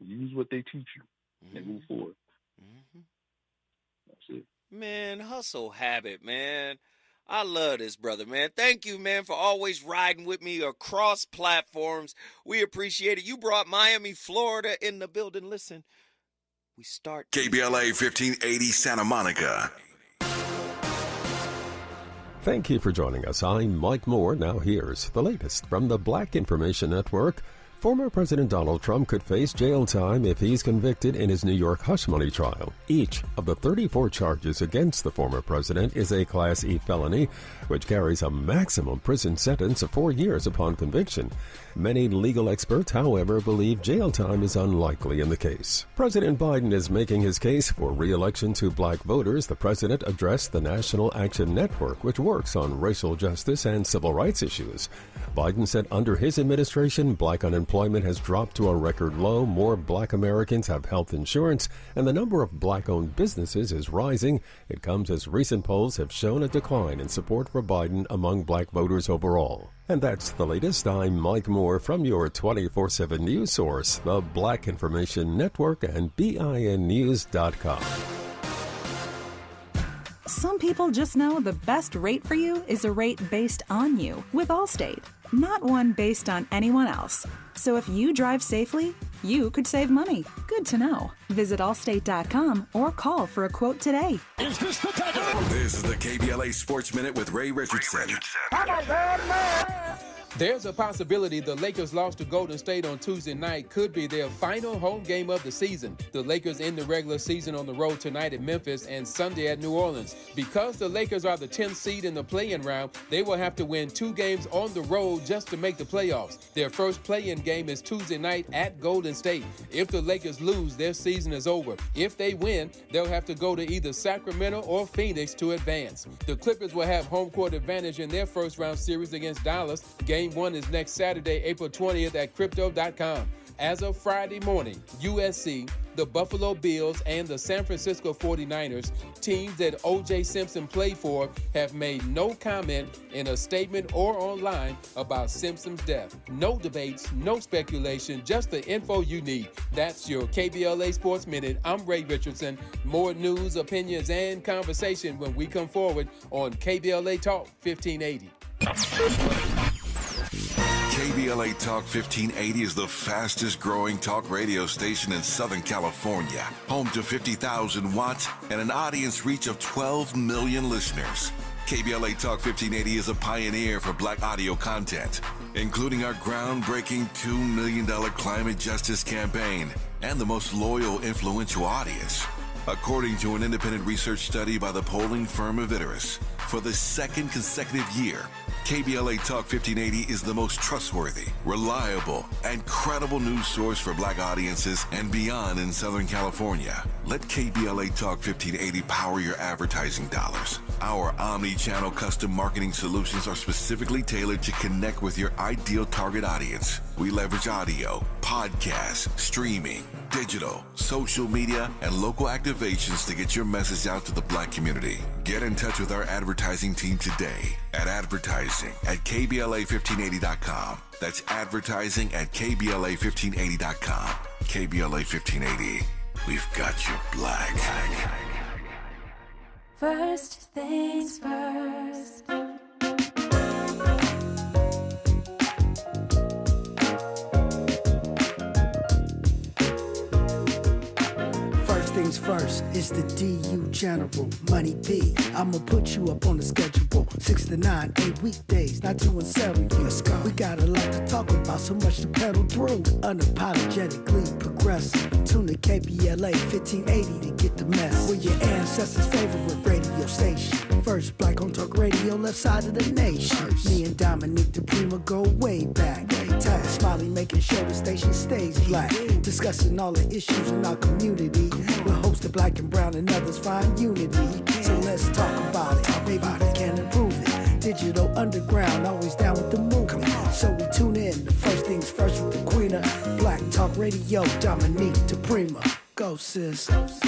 Use what they teach you and move forward. That's it. Man, hustle habit, man. I love this, brother, man. Thank you, man, for always riding with me across platforms. We appreciate it. You brought Miami, Florida in the building. Listen, we start KBLA 1580 Santa Monica. Thank you for joining us. I'm Mike Moore. Now here's the latest from the Black Information Network. Former President Donald Trump could face jail time if he's convicted in his New York hush money trial. Each of the 34 charges against the former president is a Class E felony, which carries a maximum prison sentence of 4 years upon conviction. Many legal experts, however, believe jail time is unlikely in the case. President Biden is making his case for re-election to black voters. The president addressed the National Action Network, which works on racial justice and civil rights issues. Biden said under his administration, black unemployment has dropped to a record low, more black Americans have health insurance, and the number of black-owned businesses is rising. It comes as recent polls have shown a decline in support for Biden among black voters overall. And that's the latest. I'm Mike Moore from your 24/7 news source, the Black Information Network and BINnews.com. Some people just know the best rate for you is a rate based on you with Allstate, not one based on anyone else. So if you drive safely, you could save money. Good to know. Visit allstate.com or call for a quote today. This is the KBLA Sports Minute with Ray Richardson. There's a possibility the Lakers' loss to Golden State on Tuesday night could be their final home game of the season. The Lakers end the regular season on the road tonight at Memphis and Sunday at New Orleans. Because the Lakers are the 10th seed in the play-in round, they will have to win 2 games on the road just to make the playoffs. Their first play-in game is Tuesday night at Golden State. If the Lakers lose, their season is over. If they win, they'll have to go to either Sacramento or Phoenix to advance. The Clippers will have home court advantage in their first-round series against Dallas. Game 1 is next Saturday, April 20th at Crypto.com. As of Friday morning, USC, the Buffalo Bills, and the San Francisco 49ers, teams that O.J. Simpson played for, have made no comment in a statement or online about Simpson's death. No debates, no speculation, just the info you need. That's your KBLA Sports Minute. I'm Ray Richardson. More news, opinions, and conversation when we come forward on KBLA Talk 1580. KBLA Talk 1580 is the fastest growing talk radio station in Southern California, home to 50,000 watts and an audience reach of 12 million listeners. KBLA Talk 1580 is a pioneer for black audio content, including our groundbreaking $2 million climate justice campaign and the most loyal, influential audience. According to an independent research study by the polling firm Avitarus, for the second consecutive year, KBLA Talk 1580 is the most trustworthy, reliable, and credible news source for black audiences and beyond in Southern California. Let KBLA Talk 1580 power your advertising dollars. Our omni-channel custom marketing solutions are specifically tailored to connect with your ideal target audience. We leverage audio, podcasts, streaming, digital, social media, and local activations to get your message out to the black community. Get in touch with our advertising team today at advertising@KBLA1580.com. That's advertising at KBLA1580.com. KBLA 1580. We've got you black. First things first. Things first, it's the DU General, Money B. I'ma put you up on the schedule, 6 to 9, 8 weekdays, not 2 and 7. Let's go. We got a lot to talk about, so much to pedal through. Unapologetically progressive. Tune to KBLA 1580 to get the mess. We're your ancestors' favorite radio station. First black on talk radio, left side of the nation. Me and Dominique DiPrima go way back. Tag Smiley making sure the station stays black. Discussing all the issues in our community. We're hosted black and brown and others find unity. So let's talk about it. Maybe we can improve it. Digital underground, always down with the movement. So we tune in. The first things first with the queen of Black Talk Radio, Dominique DiPrima. Go sis. First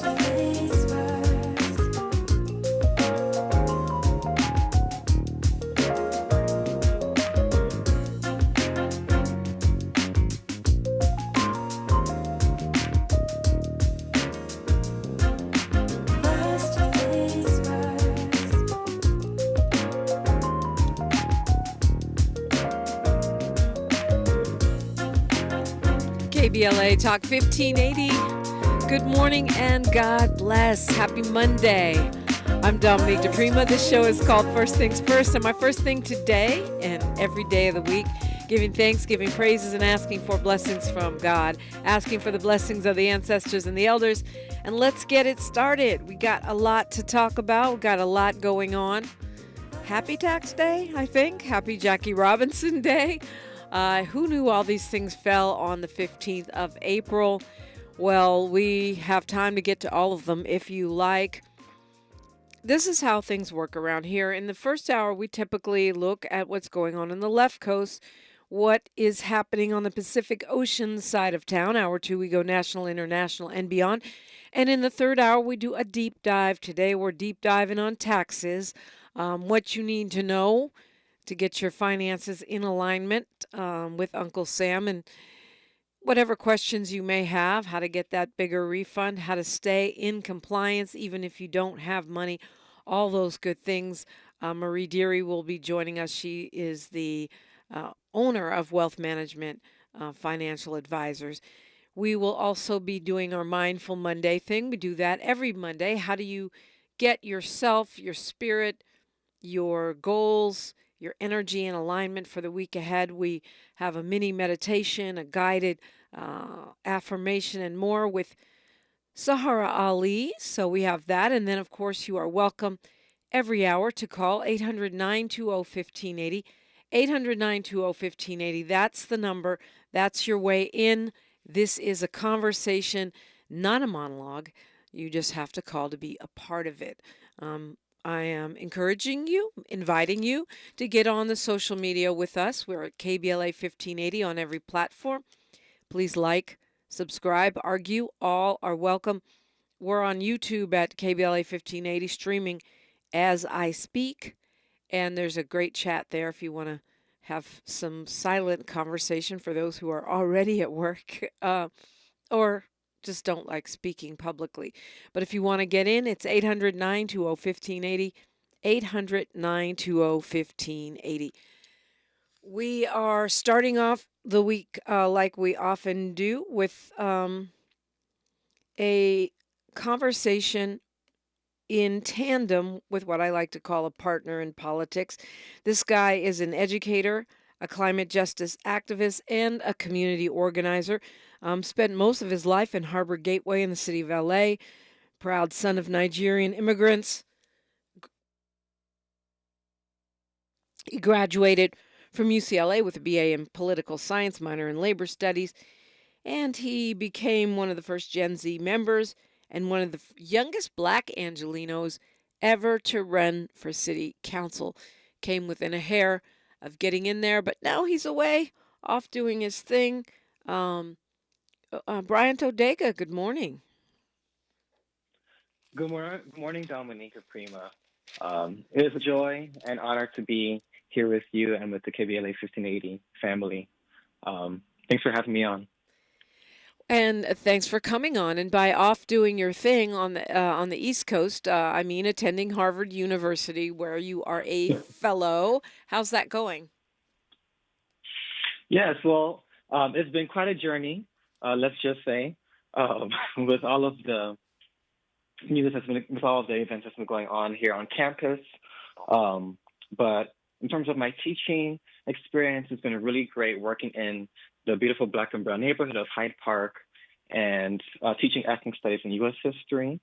things first. KBLA Talk 1580. Good morning and God bless. Happy Monday. I'm Dominique DiPrima. This show is called First Things First, and my first thing today and every day of the week, giving thanks, giving praises, and asking for blessings from God, asking for the blessings of the ancestors and the elders. And let's get it started. We got a lot to talk about. We got a lot going on. Happy Tax Day, I think. Happy Jackie Robinson Day. Who knew all these things fell on the 15th of April? Well, we have time to get to all of them if you like. This is how things work around here. In the first hour, we typically look at what's going on the left coast, what is happening on the Pacific Ocean side of town. Hour 2, we go national, international, and beyond. And in the third hour, we do a deep dive. Today, we're deep diving on taxes, what you need to know to get your finances in alignment with Uncle Sam, and whatever questions you may have, how to get that bigger refund, how to stay in compliance even if you don't have money, all those good things. Marie Deary will be joining us. She is the owner of Wealth Management Financial Advisors. We will also be doing our Mindful Monday thing. We do that every Monday. How do you get yourself, your spirit, your goals, your energy in alignment for the week ahead? We have a mini meditation, a guided affirmation, and more with Sahara Ali. So we have that. And then, of course, you are welcome every hour to call 800-920-1580. 800-920-1580. That's the number. That's your way in. This is a conversation, not a monologue. You just have to call to be a part of it. I am encouraging you, inviting you to get on the social media with us. We're at KBLA 1580 on every platform. Please like, subscribe, argue. All are welcome. We're on YouTube at KBLA 1580, streaming as I speak. And there's a great chat there if you want to have some silent conversation for those who are already at work or just don't like speaking publicly. But if you want to get in, it's 800-920-1580, 800-920-1580. We are starting off the week like we often do with a conversation in tandem with what I like to call a partner in politics. This guy is an educator, a climate justice activist, and a community organizer. Spent most of his life in Harbor Gateway in the city of LA. Proud son of Nigerian immigrants. He graduated from UTLA with a BA in political science, minor in labor studies, and he became one of the first Gen Z members and one of the youngest Black Angelinos ever to run for city council. Came within a hair of getting in there, but now he's away, off doing his thing. Bryant Odega, good morning. Good morning, Dominique Baraka DiPrima. It is a joy and honor to be here with you and with the KBLA 1580 family. Thanks for having me on. And thanks for coming on. And by off doing your thing on the East Coast, I mean attending Harvard University, where you are a fellow. How's that going? Yes, well, it's been quite a journey, let's just say, with all of the news with all of the events that's been going on here on campus. But in terms of my teaching experience, it's been really great working in the beautiful Black and brown neighborhood of Hyde Park and teaching ethnic studies and U.S. history.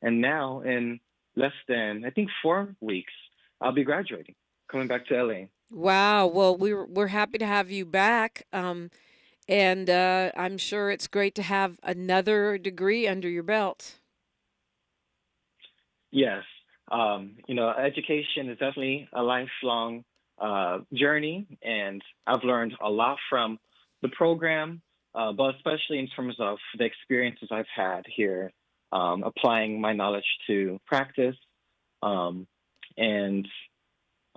And now in less than, I think, 4 weeks, I'll be graduating, coming back to L.A. Wow. Well, we're happy to have you back. And I'm sure it's great to have another degree under your belt. Yes. Education is definitely a lifelong journey, and I've learned a lot from the program, but especially in terms of the experiences I've had here, applying my knowledge to practice, and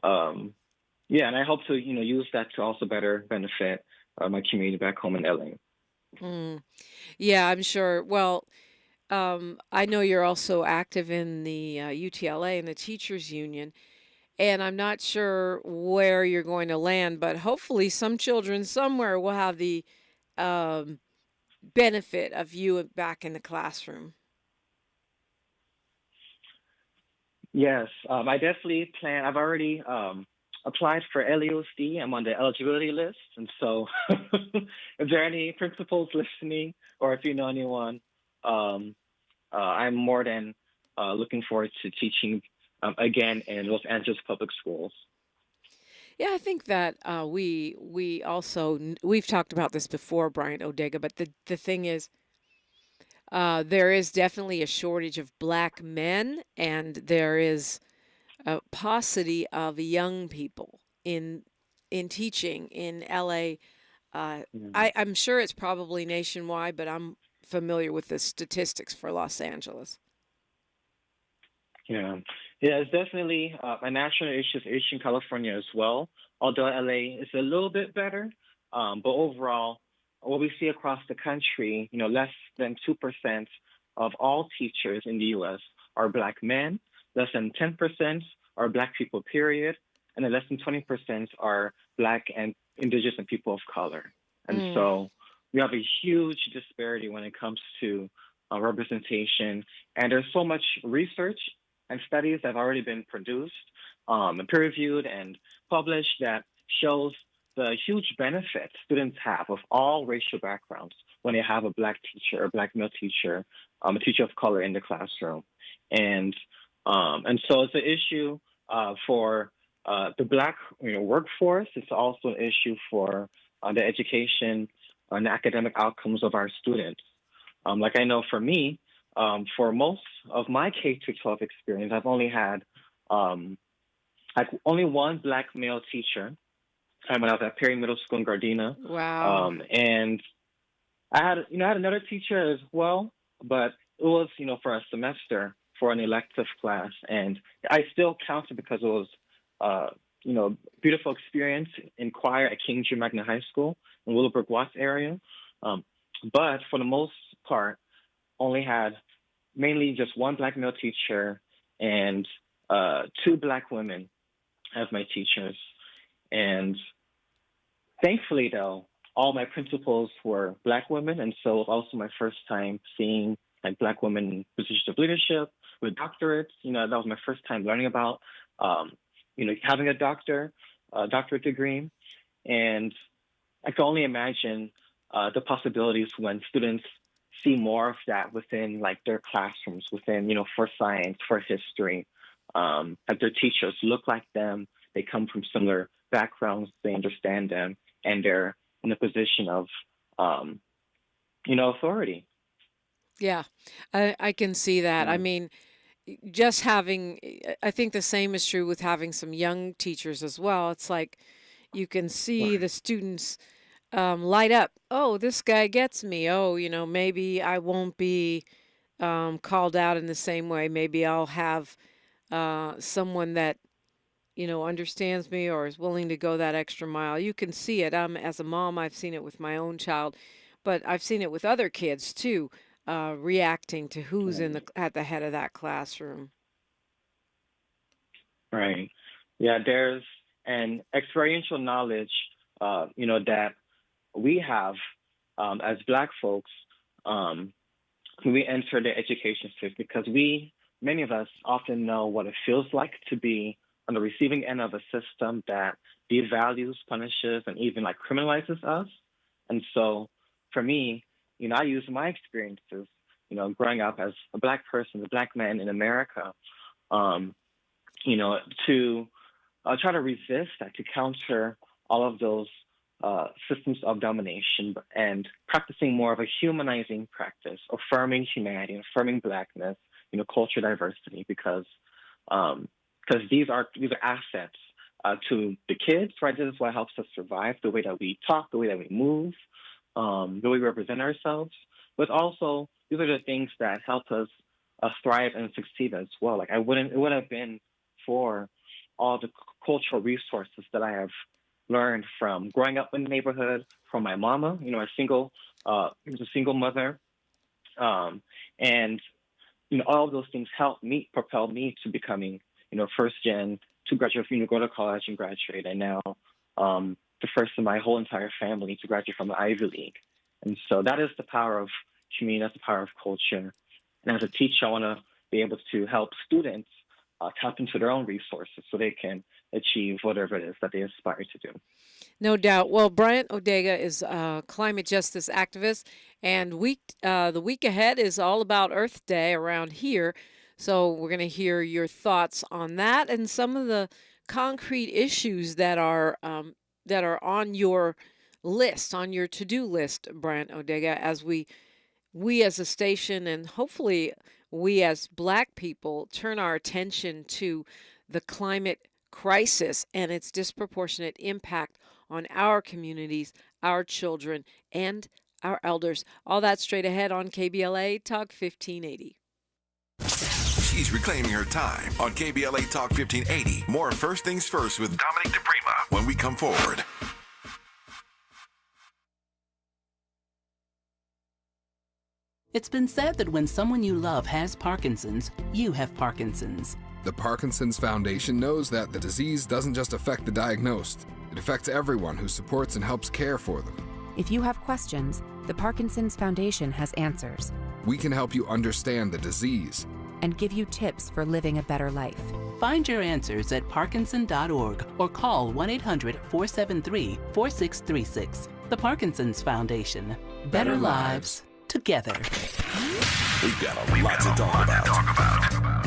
I hope to use that to also better benefit my community back home in LA. Yeah, I'm sure. Well, I know you're also active in the UTLA and the Teachers Union, and I'm not sure where you're going to land, but hopefully some children somewhere will have the benefit of you back in the classroom? Yes, I definitely plan. I've already applied for LEOC. I'm on the eligibility list. And so if there are any principals listening or if you know anyone, I'm more than looking forward to teaching again in Los Angeles public schools. Yeah, I think that we also we've talked about this before, Bryant Odega, but the thing is, there is definitely a shortage of black men, and there is a paucity of young people in teaching in LA. I'm sure it's probably nationwide, but I'm familiar with the statistics for Los Angeles. Yeah, yeah, it's definitely a national issue, issue in California as well. Although LA is a little bit better, but overall, what we see across the country, less than 2% of all teachers in the U.S. are black men, less than 10% are black people, period, and then less than 20% are black and indigenous and people of color. And so we have a huge disparity when it comes to representation. And there's so much research and studies that have already been produced and peer-reviewed and published that shows the huge benefit students have of all racial backgrounds when they have a black teacher, a black male teacher, a teacher of color in the classroom. And so it's an issue for the black workforce. It's also an issue for the education and the academic outcomes of our students. Like I know for me, for most of my K-12 experience, I've only had only one black male teacher when I was at Perry Middle School in Gardena. Wow. And I had another teacher as well, but it was, for a semester for an elective class. And I still counted because it was, beautiful experience in choir at King Jim Magna High School in Willowbrook Watts area. But for the most part, only had mainly just one black male teacher and two black women as my teachers. And thankfully, though, all my principals were black women. And so it was also my first time seeing like black women in positions of leadership with doctorates. That was my first time learning about, having a doctorate degree. And I can only imagine the possibilities when students see more of that within like their classrooms, within, for science, for history, that their teachers look like them. They come from similar backgrounds. They understand them, and they're in a position of, authority. Yeah, I can see that. I mean, just having, I think the same is true with having some young teachers as well. It's like you can see the students light up. Oh, this guy gets me. Oh, maybe I won't be called out in the same way. Maybe I'll have someone that understands me or is willing to go that extra mile. You can see it. As a mom, I've seen it with my own child, but I've seen it with other kids too, reacting to who's at the head of that classroom. Right. Yeah, there's an experiential knowledge, that we have as Black folks when we enter the education system, because many of us often know what it feels like to be on the receiving end of a system that devalues, punishes, and even like criminalizes us. And so for me, I use my experiences, growing up as a Black person, a Black man in America, to try to resist that, to counter all of those systems of domination and practicing more of a humanizing practice, affirming humanity, affirming Blackness, cultural diversity, because these are assets to the kids, right? This is what helps us survive, the way that we talk, the way that we move, the way we represent ourselves. But also, these are the things that help us thrive and succeed as well. Like it wouldn't have been for all the cultural resources that I have learned from growing up in the neighborhood, from my mama, a single mother, and all of those things helped me, propel me to becoming, first gen to graduate from go to college and graduate, and now the first in my whole entire family to graduate from the Ivy League. And so that is the power of community, that's the power of culture. And as a teacher, I want to be able to help students tap into their own resources so they can achieve whatever it is that they aspire to do. No doubt. Well, Bryant Odega is a climate justice activist, and the week ahead is all about Earth Day around here. So we're going to hear your thoughts on that and some of the concrete issues that are on your list, on your to-do list, Bryant Odega, as we as a station and hopefully we as Black people turn our attention to the climate crisis and its disproportionate impact on our communities, our children, and our elders. All that straight ahead on KBLA Talk 1580. She's reclaiming her time on KBLA Talk 1580. More First Things First with Dominique DiPrima when we come forward. It's been said that when someone you love has Parkinson's, you have Parkinson's. The Parkinson's Foundation knows that the disease doesn't just affect the diagnosed. It affects everyone who supports and helps care for them. If you have questions, the Parkinson's Foundation has answers. We can help you understand the disease and give you tips for living a better life. Find your answers at parkinson.org or call 1-800-473-4636. The Parkinson's Foundation. Better lives together. We've got a lot to talk about.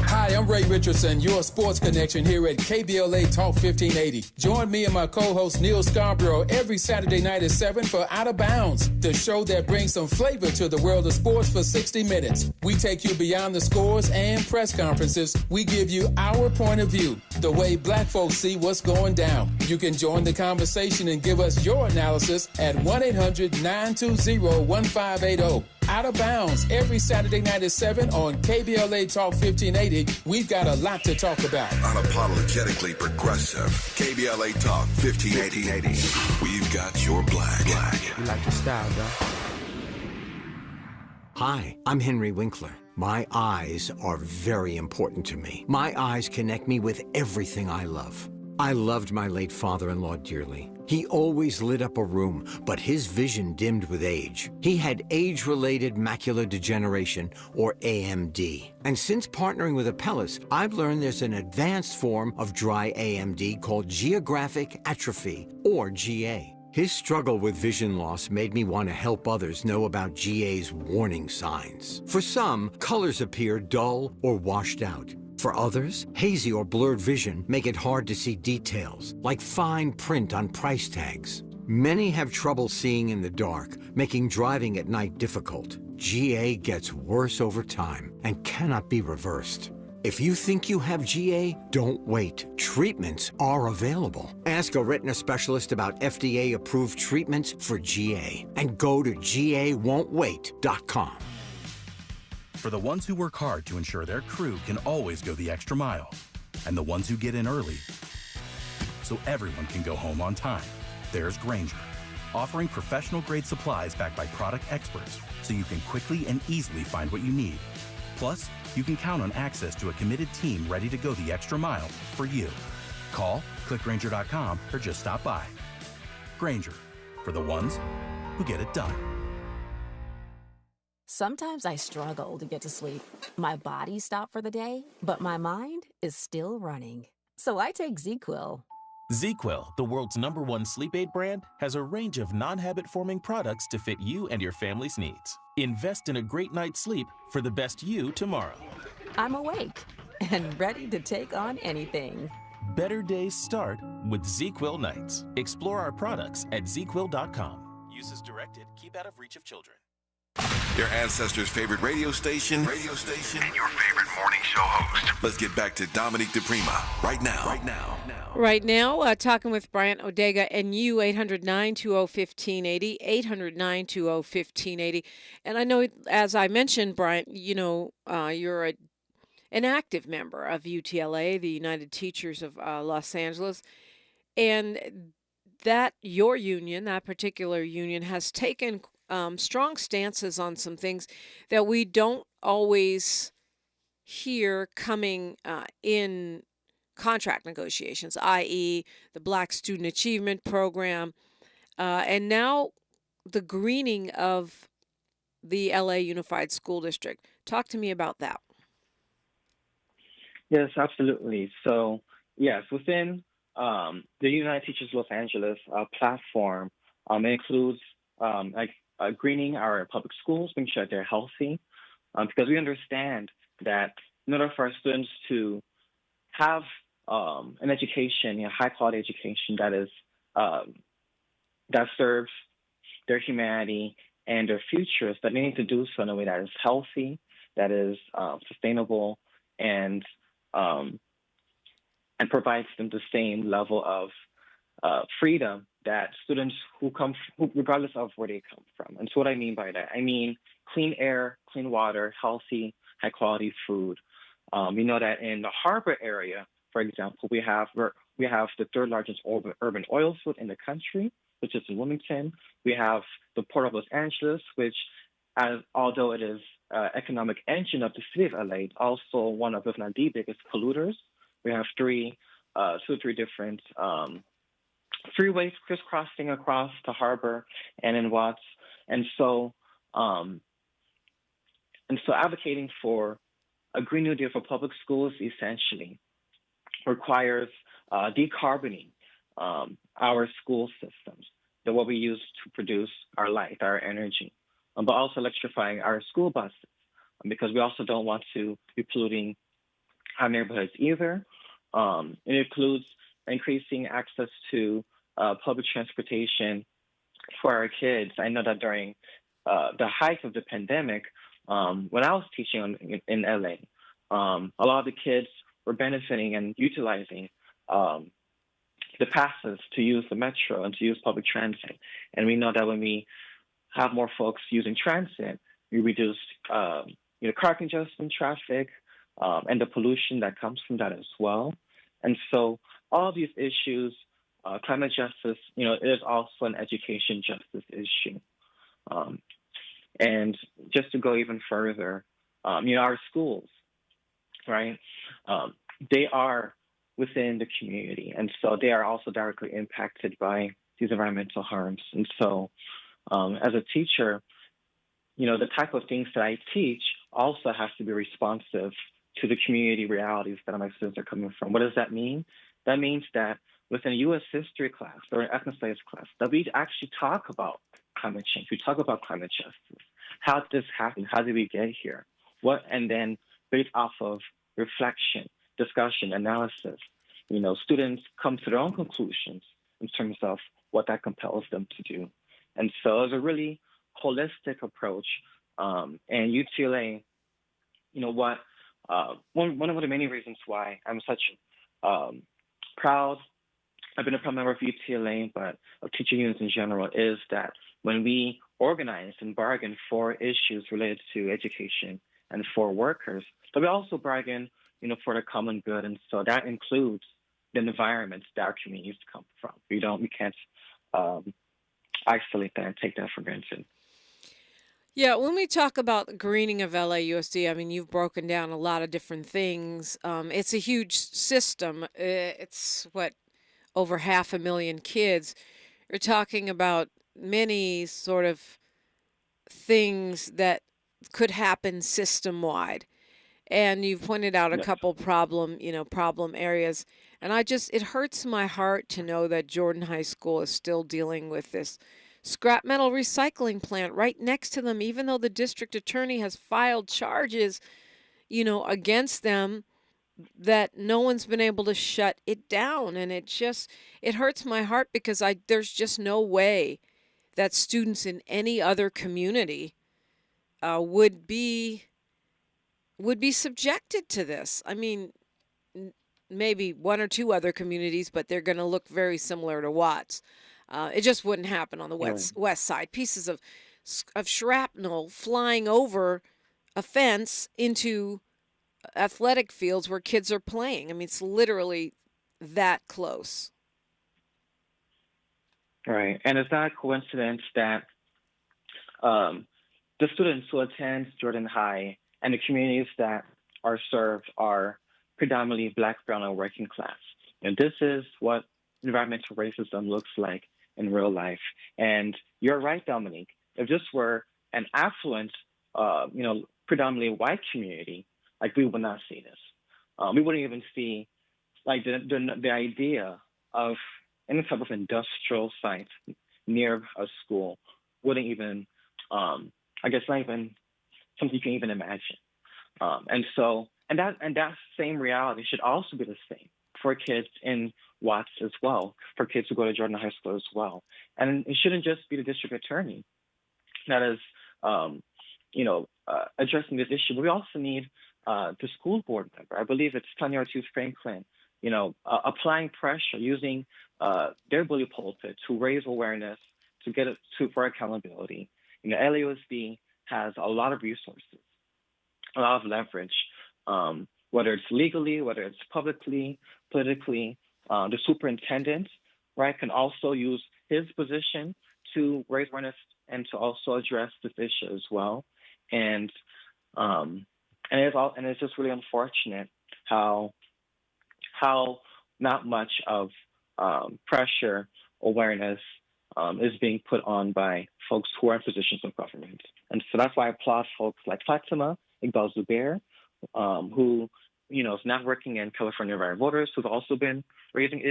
Hi, I'm Ray Richardson, your sports connection here at KBLA Talk 1580. Join me and my co-host Neil Scarborough every Saturday night at 7 for Out of Bounds, the show that brings some flavor to the world of sports for 60 minutes. We take you beyond the scores and press conferences. We give you our point of view, the way Black folks see what's going down. You can join the conversation and give us your analysis at 1-800-920-1580. Out of Bounds every Saturday night at 7 on KBLA Talk 1580. We've got a lot to talk about. Unapologetically progressive. KBLA Talk 1580. We've got your black. You like the style, though? Hi, I'm Henry Winkler. My eyes are very important to me. My eyes connect me with everything I love. I loved my late father-in-law dearly. He always lit up a room, but his vision dimmed with age. He had age-related macular degeneration, or AMD. And since partnering with Apellis, I've learned there's an advanced form of dry AMD called geographic atrophy, or GA. His struggle with vision loss made me want to help others know about GA's warning signs. For some, colors appear dull or washed out. For others, hazy or blurred vision make it hard to see details, like fine print on price tags. Many have trouble seeing in the dark, making driving at night difficult. GA gets worse over time and cannot be reversed. If you think you have GA, don't wait. Treatments are available. Ask a retina specialist about FDA-approved treatments for GA and go to gawon'twait.com. For the ones who work hard to ensure their crew can always go the extra mile, and the ones who get in early so everyone can go home on time, there's Grainger, offering professional-grade supplies backed by product experts so you can quickly and easily find what you need. Plus, you can count on access to a committed team ready to go the extra mile for you. Call, click Grainger.com, or just stop by. Grainger, for the ones who get it done. Sometimes I struggle to get to sleep. My body stopped for the day, but my mind is still running. So I take ZzzQuil. ZzzQuil, the world's #1 sleep aid brand, has a range of non-habit-forming products to fit you and your family's needs. Invest in a great night's sleep for the best you tomorrow. I'm awake and ready to take on anything. Better days start with ZzzQuil nights. Explore our products at ZzzQuil.com. Use as directed. Keep out of reach of children. Your ancestors' favorite radio station, and your favorite morning show host. Let's get back to Dominique DiPrima right now. Right now, talking with Bryant Odega and you, 800-920-1580, 800-920-1580. And I know, as I mentioned, Bryant, you're an active member of UTLA, the United Teachers of Los Angeles, and that your union, that particular union, has taken strong stances on some things that we don't always hear coming in contract negotiations, i.e. the Black Student Achievement Program. And now the greening of the LA Unified School District. Talk to me about that. Yes, absolutely. So, yes, within the United Teachers Los Angeles platform, it includes greening our public schools, making sure that they're healthy, because we understand that in order for our students to have an education, high quality education that is that serves their humanity and their futures, that they need to do so in a way that is healthy, that is sustainable, and provides them the same level of freedom that students who regardless of where they come from. And so what I mean by that, I mean clean air, clean water, healthy, high quality food. We know that in the harbor area, for example, we have the third largest urban oil field in the country, which is in Wilmington. We have the Port of Los Angeles, which, although it is economic engine of the city of LA, also one of, if not the biggest polluters. We have two or three different freeways crisscrossing across the harbor and in Watts, and so advocating for a Green New Deal for public schools essentially requires decarboning our school systems, what we use to produce our light, our energy, but also electrifying our school buses, because we also don't want to be polluting our neighborhoods either. It includes increasing access to public transportation for our kids. I know that during the height of the pandemic, when I was teaching in LA, a lot of the kids were benefiting and utilizing the passes to use the metro and to use public transit. And we know that when we have more folks using transit, we reduce car congestion, traffic, and the pollution that comes from that as well. And so all of these issues, climate justice, it is also an education justice issue. And just to go even further, our schools, right, they are within the community. And so they are also directly impacted by these environmental harms. And so as a teacher, the type of things that I teach also has to be responsive to the community realities that my students are coming from. What does that mean? That means that within a U.S. history class or an ethnic studies class, that we actually talk about climate change. We talk about climate justice. How did this happen? How did we get here? And then based off of reflection, discussion, analysis, students come to their own conclusions in terms of what that compels them to do. And so it's a really holistic approach. And UTLA, one of the many reasons why I'm such proud, I've been a proud member of UTLA, but of teaching unions in general, is that when we organize and bargain for issues related to education and for workers, but we also bargain, for the common good. And so that includes the environments that our communities come from. We can't isolate that and take that for granted. Yeah, when we talk about the greening of LAUSD, I mean, you've broken down a lot of different things. It's a huge system. It's over 500,000 kids. You're talking about many sort of things that could happen system-wide. And you've pointed out a couple problem areas. And it hurts my heart to know that Jordan High School is still dealing with this scrap metal recycling plant right next to them, even though the district attorney has filed charges, against them, that no one's been able to shut it down. And it hurts my heart because there's just no way that students in any other community would be subjected to this. I mean, maybe one or two other communities, but they're going to look very similar to Watts. It just wouldn't happen on the west side. Pieces of shrapnel flying over a fence into athletic fields where kids are playing. I mean, it's literally that close. Right. And it's not a coincidence that the students who attend Jordan High and the communities that are served are predominantly Black, brown, and working class. And this is what environmental racism looks like in real life. And you're right, Dominique. If this were an affluent, predominantly white community, like we would not see this. We wouldn't even see like the idea of any type of industrial site near a school wouldn't even, I guess, not even something you can even imagine. And that same reality should also be the same for kids in Watts as well, for kids who go to Jordan High School as well. And it shouldn't just be the district attorney that is, addressing this issue, but we also need the school board member. I believe it's Tanya Ortiz Franklin, applying pressure, using their bully pulpit to raise awareness, to get it for accountability. LAUSD has a lot of resources, a lot of leverage, whether it's legally, whether it's publicly, politically. The superintendent, right, can also use his position to raise awareness and to also address this issue as well. And it's just really unfortunate how not much of pressure, awareness is being put on by folks who are in positions of government. And so that's why I applaud folks like Fatima Iqbal Zubair, who is now working in California Right Voters, who's also been raising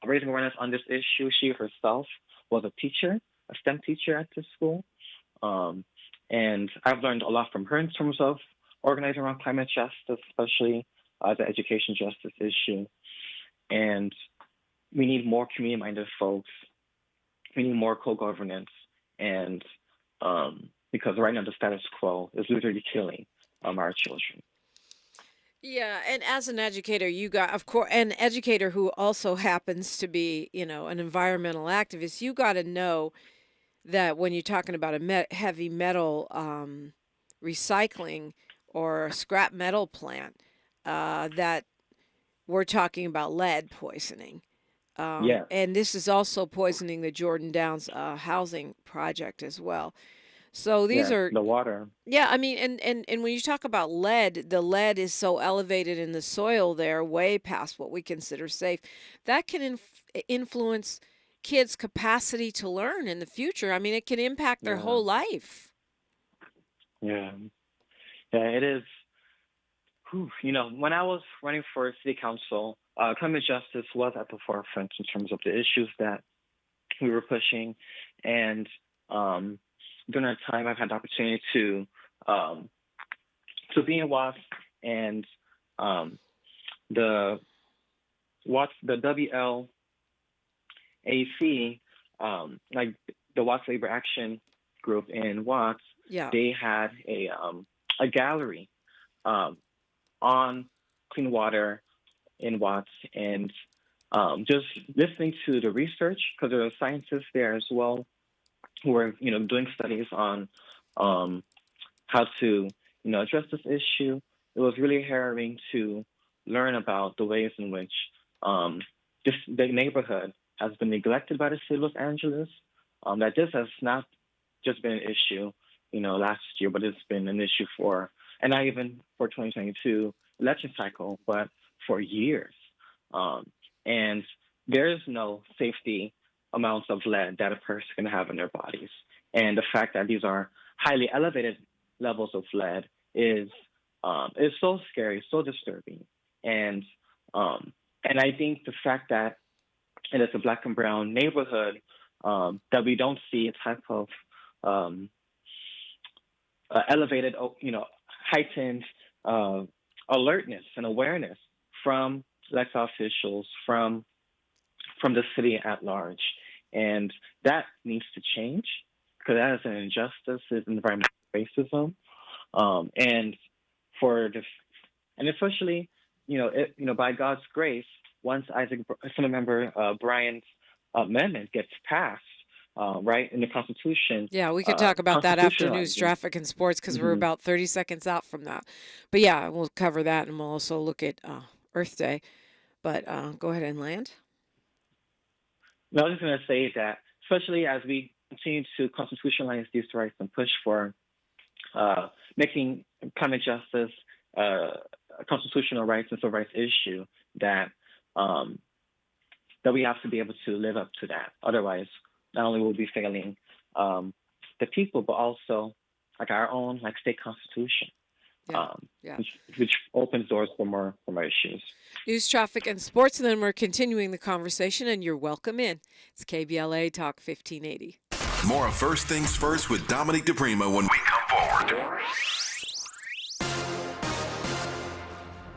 awareness on this issue. She herself was a teacher, a STEM teacher at this school. And I've learned a lot from her in terms of organizing around climate justice, especially the education justice issue. And we need more community-minded folks. We need more co-governance. And because right now the status quo is literally killing our children. Yeah, and as an educator, you got, of course, an educator who also happens to be, an environmental activist, you got to know that when you're talking about a heavy metal recycling or a scrap metal plant, that we're talking about lead poisoning. Yeah. And this is also poisoning the Jordan Downs housing project as well. So these are the water. Yeah, I mean, and when you talk about lead, the lead is so elevated in the soil there, way past what we consider safe. That can influence kids' capacity to learn in the future. I mean, it can impact their whole life. Yeah, it is. When I was running for city council, climate justice was at the forefront in terms of the issues that we were pushing, and during that time, I've had the opportunity to be in Watts, and the WLAC, like the Watts Labor Action Group in Watts, they had a gallery on clean water in Watts, and just listening to the research, because there are scientists there as well who are, doing studies on how to, address this issue. It was really harrowing to learn about the ways in which the neighborhood has been neglected by the city of Los Angeles. That this has not just been an issue, last year, but it's been an issue and not even for 2022 election cycle, but for years. And there is no safety amounts of lead that a person can have in their bodies. And the fact that these are highly elevated levels of lead is so scary, so disturbing. And I think the fact that it's a Black and brown neighborhood, that we don't see a type of elevated, heightened alertness and awareness from elected officials, from the city at large. And that needs to change, because that is an injustice, is environmental racism. And especially, by God's grace, once Assemblymember Bryant's amendment gets passed, right, in the Constitution. Yeah, we could talk about that after news, traffic, and sports, because we're about 30 seconds out from that. But yeah, we'll cover that, and we'll also look at Earth Day. But go ahead and land. No, I was just going to say that, especially as we continue to constitutionalize these rights and push for making climate justice a constitutional rights and civil rights issue, that that we have to be able to live up to that. Otherwise, not only will we be failing the people, but also like our own like state constitution, which opens doors for more issues. News, traffic, and sports, and then we're continuing the conversation, and you're welcome in. It's KBLA Talk 1580. More of First Things First with Dominique DiPrima when we come forward.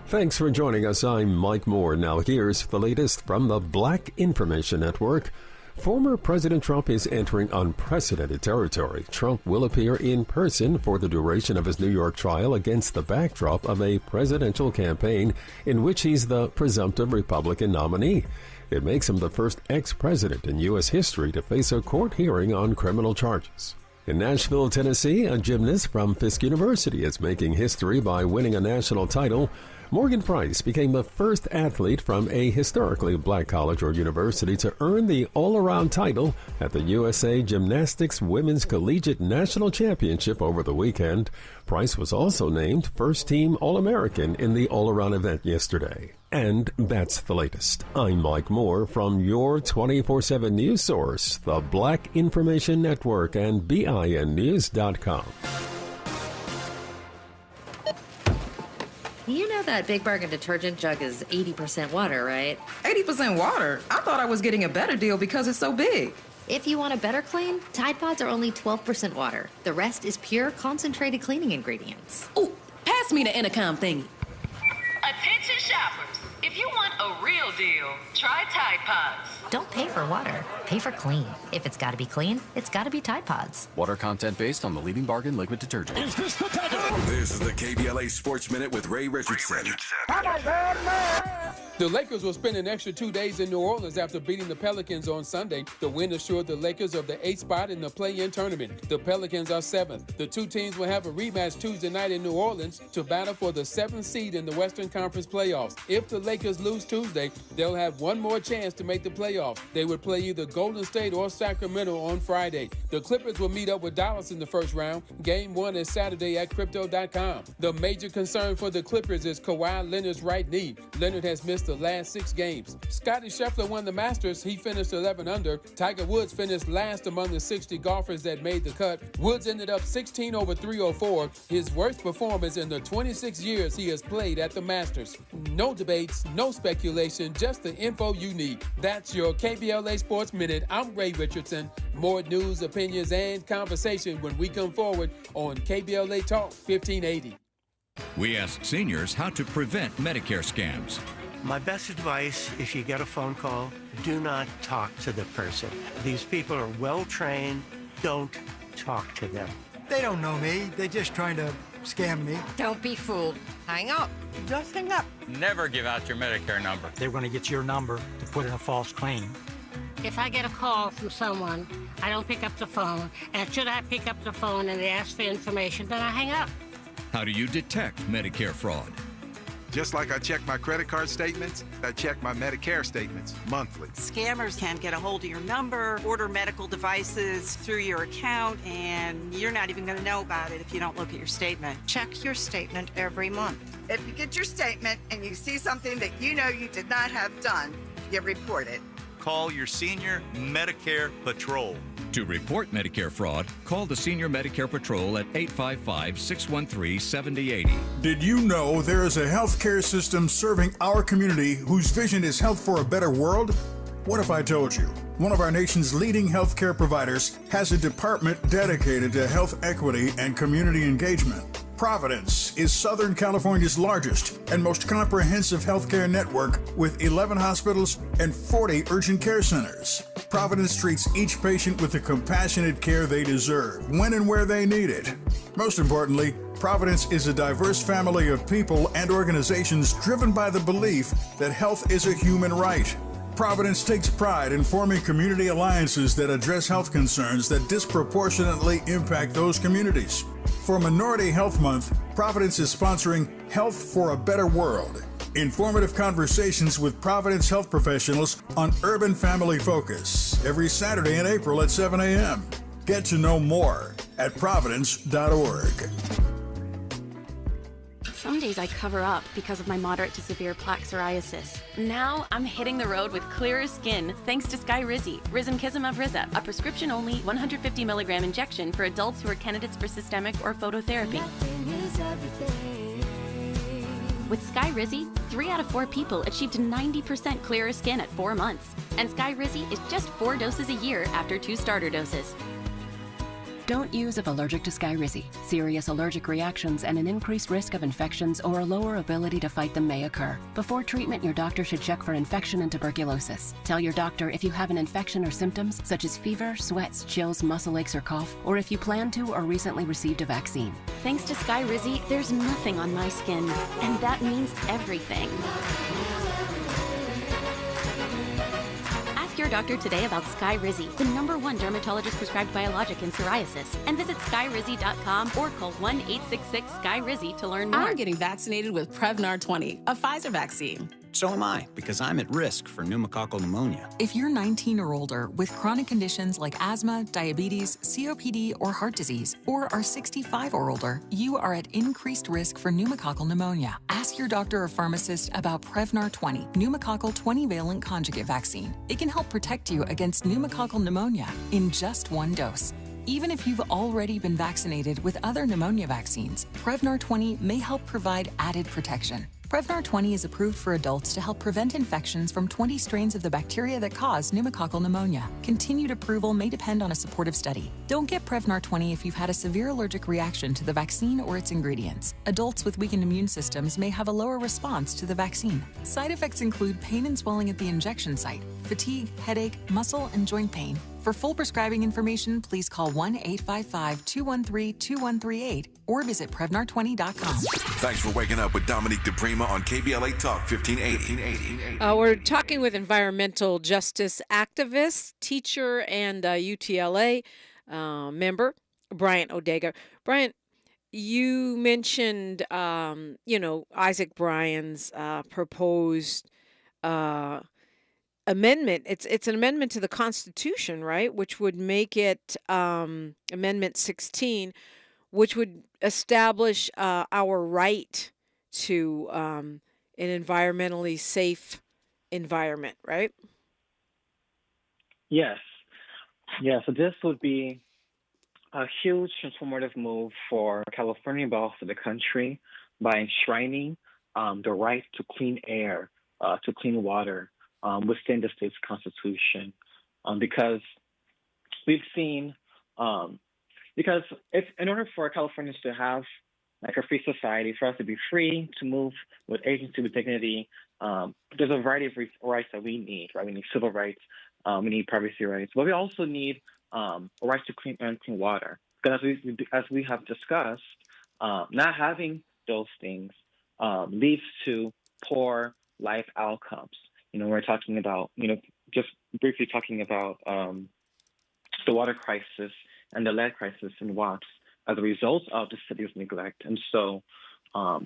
Thanks for joining us. I'm Mike Moore. Now here's the latest from the Black Information Network. Former President Trump is entering unprecedented territory. Trump will appear in person for the duration of his New York trial against the backdrop of a presidential campaign in which he's the presumptive Republican nominee. It makes him the first ex-president in U.S. history to face a court hearing on criminal charges. In Nashville, Tennessee, a gymnast from Fisk University is making history by winning a national title. Morgan Price became the first athlete from a historically black college or university to earn the all-around title at the USA Gymnastics Women's Collegiate National Championship over the weekend. Price was also named first-team All-American in the all-around event yesterday. And that's the latest. I'm Mike Moore from your 24/7 news source, the Black Information Network and BINnews.com. You know that Big Bargain detergent jug is 80% water, right? 80% water? I thought I was getting a better deal because it's so big. If you want a better clean, Tide Pods are only 12% water. The rest is pure, concentrated cleaning ingredients. Ooh, pass me the intercom thingy. Attention shoppers, if you want a real deal, try Tide Pods. Don't pay for water, pay for clean. If it's gotta be clean, it's gotta be Tide Pods. Water content based on the leading bargain liquid detergent. This is the KBLA Sports Minute with Ray Richardson. The Lakers will spend an extra 2 days in New Orleans after beating the Pelicans on Sunday. The win assured the Lakers of the 8th spot in the play-in tournament. The Pelicans are 7th. The two teams will have a rematch Tuesday night in New Orleans to battle for the 7th seed in the Western Conference playoffs. If the Lakers lose Tuesday, they'll have one more chance to make the playoffs. They would play either Golden State or Sacramento on Friday. The Clippers will meet up with Dallas in the first round. Game 1 is Saturday at Crypto.com. The major concern for the Clippers is Kawhi Leonard's right knee. Leonard has missed the last 6 games. Scottie Scheffler won the Masters. He finished 11 under. Tiger Woods finished last among the 60 golfers that made the cut. Woods ended up 16 over 304, his worst performance in the 26 years he has played at the Masters. No debates, no speculation, just the info you need. That's your KBLA Sports Minute. I'm Ray Richardson. More news, opinions, and conversation when we come forward on KBLA Talk 1580. We asked seniors how to prevent Medicare scams. My best advice, if you get a phone call, do not talk to the person. These people are well-trained. Don't talk to them. They don't know me. They're just trying to scam me. Don't be fooled. Hang up. Just hang up. Never give out your Medicare number. They're going to get your number to put in a false claim. If I get a call from someone, I don't pick up the phone. And should I pick up the phone and they ask for information, then I hang up. How do you detect Medicare fraud? Just like I check my credit card statements, I check my Medicare statements monthly. Scammers can get a hold of your number, order medical devices through your account, and you're not even going to know about it if you don't look at your statement. Check your statement every month. If you get your statement and you see something that you know you did not have done, you report it. Call your senior Medicare Patrol. To report Medicare fraud, call the Senior Medicare Patrol at 855-613-7080. Did you know there is a healthcare system serving our community whose vision is health for a better world? What if I told you one of our nation's leading healthcare providers has a department dedicated to health equity and community engagement? Providence is Southern California's largest and most comprehensive healthcare network with 11 hospitals and 40 urgent care centers. Providence treats each patient with the compassionate care they deserve, when and where they need it. Most importantly, Providence is a diverse family of people and organizations driven by the belief that health is a human right. Providence takes pride in forming community alliances that address health concerns that disproportionately impact those communities. For Minority Health Month, Providence is sponsoring Health for a Better World. Informative conversations with Providence health professionals on Urban Family Focus every Saturday in April at 7 a.m. Get to know more at providence.org. Some days I cover up because of my moderate to severe plaque psoriasis. Now I'm hitting the road with clearer skin thanks to Skyrizi, risankizumab Riza, a prescription-only 150 milligram injection for adults who are candidates for systemic or phototherapy. With Skyrizi, 3 out of 4 people achieved 90% clearer skin at 4 months. And Skyrizi is just 4 doses a year after 2 starter doses. Don't use if allergic to Skyrizi. Serious allergic reactions and an increased risk of infections or a lower ability to fight them may occur. Before treatment, your doctor should check for infection and tuberculosis. Tell your doctor if you have an infection or symptoms such as fever, sweats, chills, muscle aches, or cough, or if you plan to or recently received a vaccine. Thanks to Skyrizi, there's nothing on my skin, and that means everything. Ask your doctor today about Skyrizi, the #1 dermatologist prescribed biologic in psoriasis, and visit skyrizi.com or call 1-866-SKYRIZI to learn more. I'm getting vaccinated with Prevnar 20, a Pfizer vaccine. So am I, because I'm at risk for pneumococcal pneumonia. If you're 19 or older with chronic conditions like asthma, diabetes, COPD, or heart disease, or are 65 or older, you are at increased risk for pneumococcal pneumonia. Ask your doctor or pharmacist about Prevnar 20, pneumococcal 20-valent conjugate vaccine. It can help protect you against pneumococcal pneumonia in just 1 dose. Even if you've already been vaccinated with other pneumonia vaccines, Prevnar 20 may help provide added protection. Prevnar 20 is approved for adults to help prevent infections from 20 strains of the bacteria that cause pneumococcal pneumonia. Continued approval may depend on a supportive study. Don't get Prevnar 20 if you've had a severe allergic reaction to the vaccine or its ingredients. Adults with weakened immune systems may have a lower response to the vaccine. Side effects include pain and swelling at the injection site, fatigue, headache, muscle, and joint pain. For full prescribing information, please call 1-855-213-2138 or visit Prevnar20.com. Thanks for waking up with Dominique DiPrima on KBLA Talk 1580. We're talking with environmental justice activist, teacher, and UTLA member, Bryant Odega. Bryant, you mentioned, Isaac Bryan's proposed amendment. It's an amendment to the Constitution, right? Which would make it Amendment 16, which would establish our right to an environmentally safe environment, right? Yes. Yeah, so this would be a huge transformative move for California, but also the country, by enshrining the right to clean air, to clean water, within the state's constitution, because we've seen, because if in order for Californians to have like a free society, for us to be free to move with agency, with dignity, there's a variety of rights that we need, right? We need civil rights, we need privacy rights, but we also need a right to clean air and clean water. Because as we have discussed, not having those things leads to poor life outcomes. We're talking about, just briefly talking about the water crisis and the lead crisis in Watts as a result of the city's neglect. And so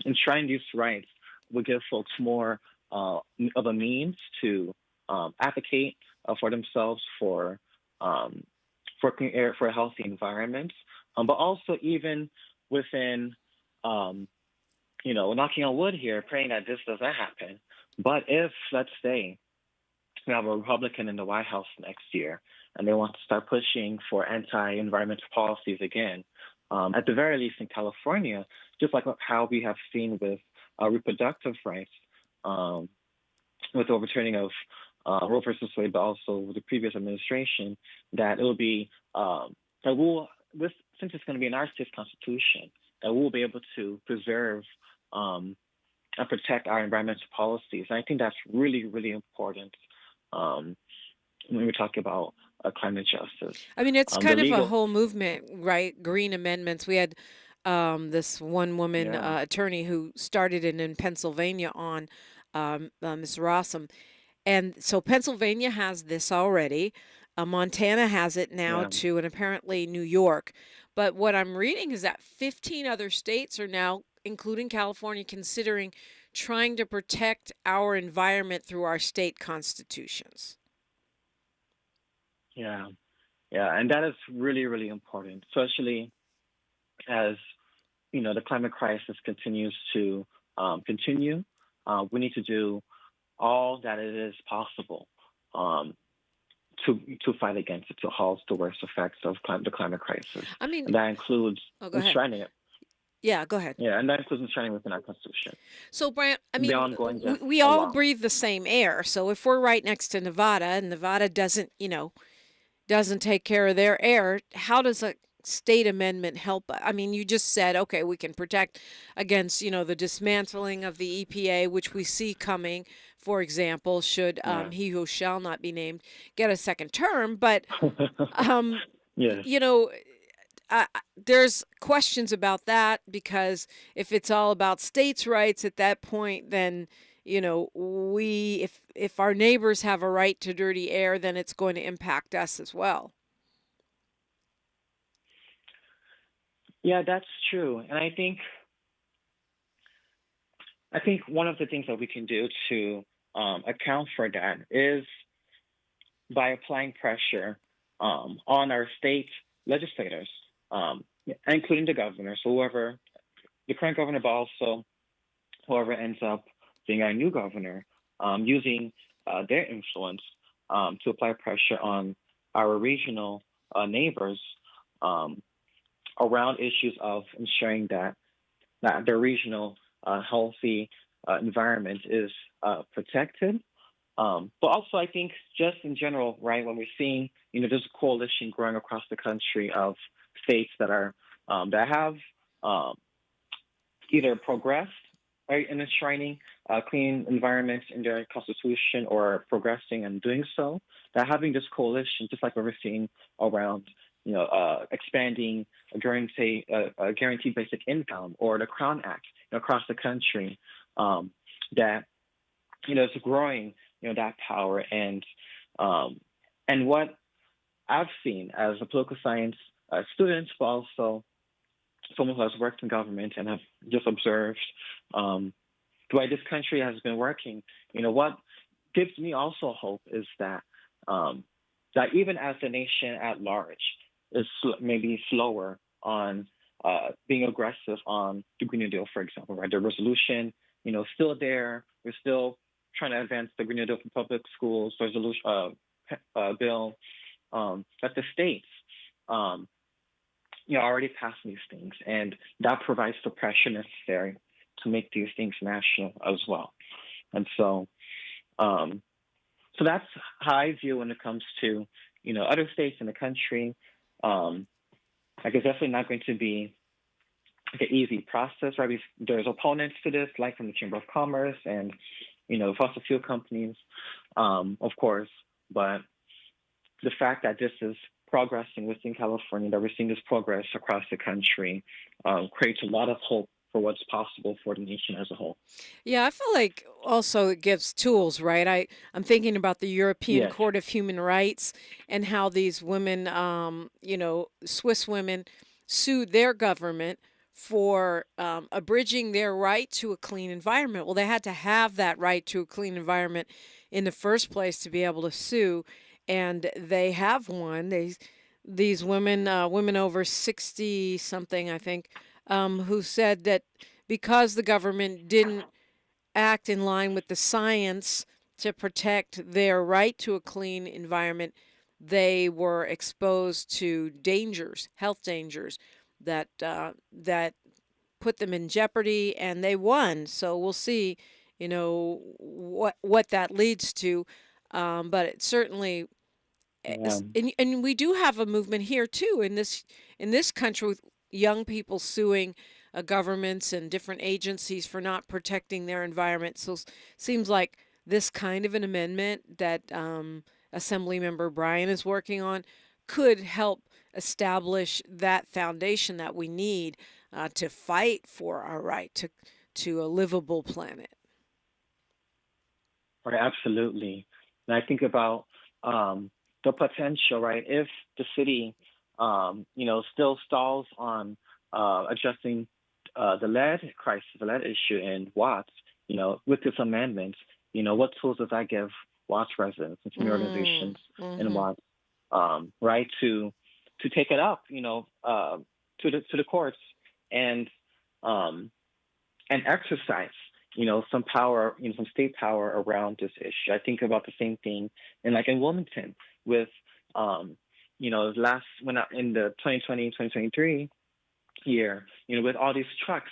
enshrining these rights would give folks more of a means to advocate for themselves for clean air, for a healthy environment, but also even within, knocking on wood here, praying that this doesn't happen. But if, let's say, we have a Republican in the White House next year and they want to start pushing for anti-environmental policies again, at the very least in California, just like how we have seen with reproductive rights, with the overturning of Roe versus Wade, but also with the previous administration, that it will be, since it's going to be in our state's constitution, that we'll be able to preserve and protect our environmental policies. And I think that's really, really important when we talk about climate justice. I mean, it's kind of a whole movement, right? Green amendments. We had this one woman attorney who started it in Pennsylvania on Ms. Rossum. And so Pennsylvania has this already. Montana has it now too, and apparently New York. But what I'm reading is that 15 other states are now, including California, considering trying to protect our environment through our state constitutions. Yeah, and that is really, really important, especially as, the climate crisis continues to continue. We need to do all that it is possible to fight against it, to halt the worst effects of the climate crisis. I mean, and that includes go ahead. enshrining it. Yeah, go ahead. Yeah, and that includes enshrining within our Constitution. So, Bryant, I mean, Beyond we all breathe the same air. So if we're right next to Nevada and Nevada doesn't take care of their air, how does a state amendment help? I mean, you just said, okay, we can protect against, the dismantling of the EPA, which we see coming, for example, should he who shall not be named get a second term. But, there's questions about that, because if it's all about states' rights at that point, then if our neighbors have a right to dirty air, then it's going to impact us as well. Yeah, that's true. And I think one of the things that we can do to account for that is by applying pressure on our state legislators, including the governor, so whoever, the current governor, but also whoever ends up being our new governor, using their influence to apply pressure on our regional neighbors around issues of ensuring that the regional healthy environment is protected. But also, I think just in general, right, when we're seeing, there's a coalition growing across the country of states that are that have either progressed, right, in enshrining clean environments in their constitution, or progressing and doing so, that having this coalition, just like what we're seeing around, expanding a guaranteed basic income, or the Crown Act across the country, that it's growing, that power. And what I've seen as a political science student, but also someone who has worked in government and have just observed the way this country has been working, what gives me also hope is that that even as the nation at large is maybe slower on being aggressive on the Green New Deal, for example, right? The resolution, still there. We're still trying to advance the Green New Deal for public schools resolution bill. That the states, already passed these things, and that provides the pressure necessary to make these things national as well. And so that's how I view when it comes to, other states in the country. Like, it's definitely not going to be like an easy process, right? There's opponents to this, like from the Chamber of Commerce and, fossil fuel companies, of course. But the fact that this is progressing within California, that we're seeing this progress across the country, creates a lot of hope for what's possible for the nation as a whole. Yeah, I feel like also it gives tools, right? I'm thinking about the European Court of Human Rights and how these women, Swiss women, sued their government for abridging their right to a clean environment. Well, they had to have that right to a clean environment in the first place to be able to sue, and they have won. These women, women over 60-something, I think, who said that because the government didn't act in line with the science to protect their right to a clean environment, they were exposed to dangers, health dangers, that put them in jeopardy, and they won. So we'll see, what that leads to. But it certainly, and we do have a movement here too in this country with young people suing governments and different agencies for not protecting their environment. So it seems like this kind of an amendment that Assemblymember Bryan is working on could help establish that foundation that we need to fight for our right to a livable planet. Right, absolutely. And I think about the potential, right? If the city, still stalls on addressing the lead crisis, the lead issue in Watts, with this amendment, what tools does that give Watts residents and community organizations in Watts, right, to take it up, to the courts and exercise some power, some state power around this issue. I think about the same thing in Wilmington with, in the 2020-2023 year, with all these trucks,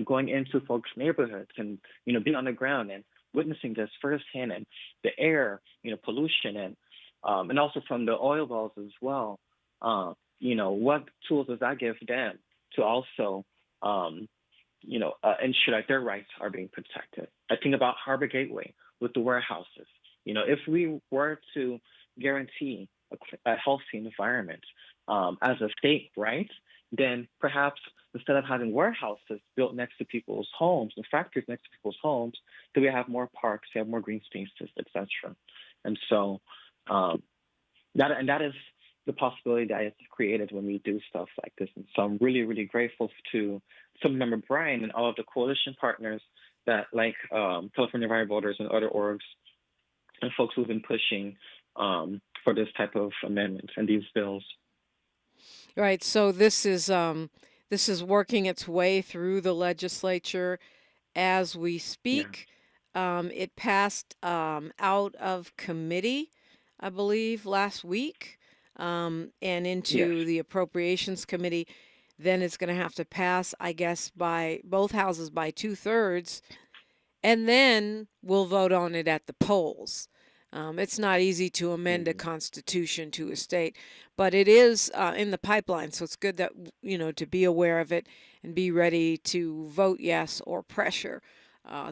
going into folks' neighborhoods and, being on the ground and witnessing this firsthand, and the air, pollution, and also from the oil wells as well. What tools does that give them to also, ensure that their rights are being protected? I think about Harbor Gateway with the warehouses. If we were to guarantee a healthy environment as a state, right, then perhaps instead of having warehouses built next to people's homes and factories next to people's homes, that we have more parks, we have more green spaces, etc. And so that is the possibility that is created when we do stuff like this. And so I'm really, really grateful to Assemblymember Bryan and all of the coalition partners that, like California Environmental Voters and other orgs and folks who've been pushing for this type of amendment and these bills. Right. So this is working its way through the legislature as we speak. Yeah. It passed out of committee, I believe, last week, and into the Appropriations Committee. Then it's going to have to pass, I guess, by both houses by 2/3, and then we'll vote on it at the polls. It's not easy to amend a constitution to a state, but it is in the pipeline. So it's good that, to be aware of it and be ready to vote yes or pressure